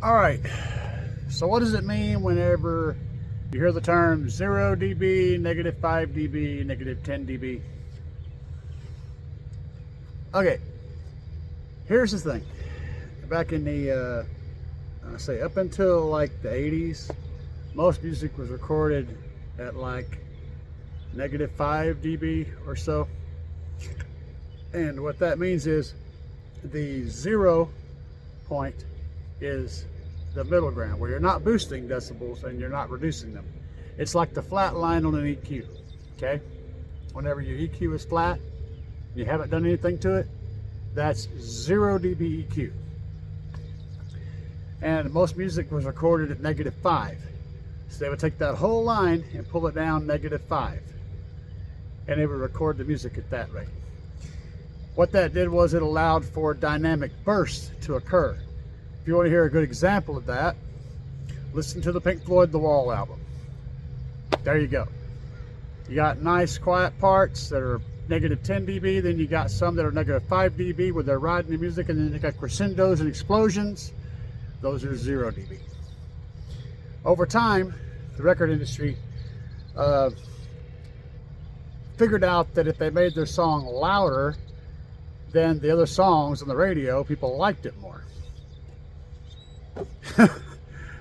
All right, so what does it mean whenever you hear the term 0 dB, negative 5 dB, negative 10 dB? Okay, here's the thing. Back in the, say up until like the 80s, most music was recorded at like negative 5 dB or so. And what that means is the 0 point is the middle ground, where you're not boosting decibels and you're not reducing them. It's like the flat line on an EQ, okay? Whenever your EQ is flat, you haven't done anything to it, that's 0 dB EQ. And most music was recorded at negative 5. So they would take that whole line and pull it down negative 5. And they would record the music at that rate. What that did was it allowed for dynamic bursts to occur. If you want to hear a good example of that, listen to the Pink Floyd The Wall album. There you go. You got nice quiet parts that are negative 10 dB, then you got some that are negative 5 dB where they're riding the music, and then you got crescendos and explosions. Those are 0 dB. Over time, the record industry figured out that if they made their song louder than the other songs on the radio, people liked it more.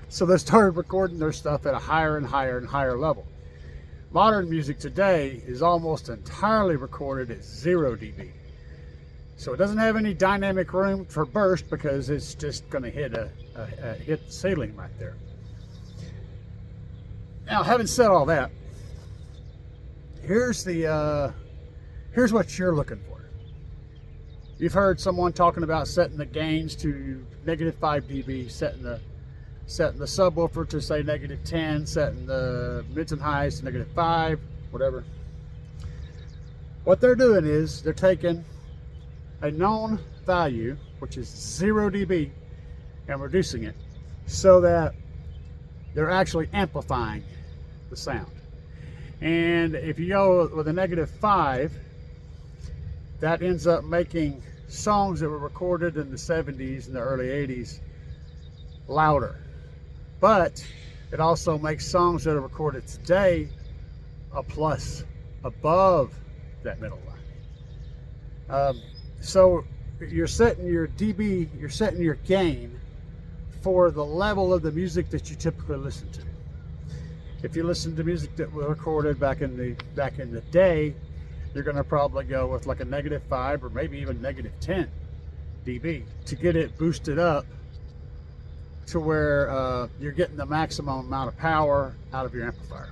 So they started recording their stuff at a higher and higher and higher level. Modern music today is almost entirely recorded at 0 dB. So it doesn't have any dynamic room for burst because it's just going to hit hit the ceiling right there. Now, having said all that, here's what you're looking for. You've heard someone talking about setting the gains to negative 5 dB, setting the subwoofer to say negative 10, setting the mids and highs to negative 5, whatever. What they're doing is they're taking a known value, which is 0 dB, and reducing it so that they're actually amplifying the sound. And if you go with a negative 5, that ends up making songs that were recorded in the 70s and the early 80s louder. But it also makes songs that are recorded today a plus above that middle line. So you're setting your dB, you're setting your gain for the level of the music that you typically listen to. If you listen to music that was recorded back in the day, you're going to probably go with like a negative 5 or maybe even negative 10 dB to get it boosted up to where you're getting the maximum amount of power out of your amplifier.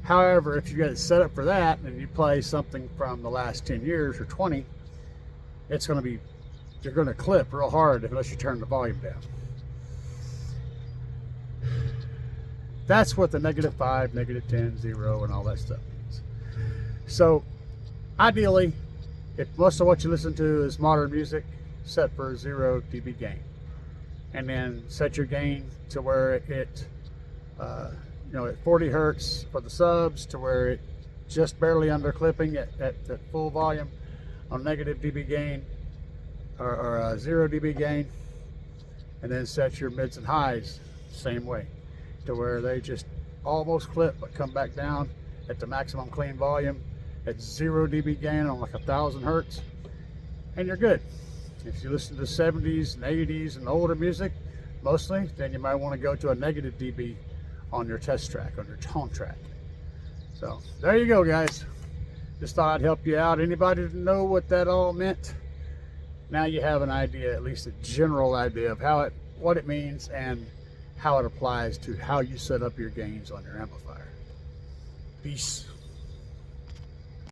However, if you get it set up for that and you play something from the last 10 years or 20, it's going to be, you're going to clip real hard unless you turn the volume down. That's what the negative 5, negative 10, 0, and all that stuff means. So ideally, if most of what you listen to is modern music, set for a 0 dB gain. And then set your gain to where it, at 40 hertz for the subs, to where it just barely under clipping at full volume on negative dB gain or 0 dB gain. And then set your mids and highs same way, to where they just almost clip but come back down at the maximum clean volume at 0 dB gain on like 1,000 hertz, and you're good. If you listen to the 70s and 80s and older music mostly, then you might want to go to a negative dB on your test track, on your tone track. So there you go, guys. Just thought I'd help you out. Anybody know what that all meant? Now you have an idea, at least a general idea of what it means and how it applies to how you set up your gains on your amplifier. Peace.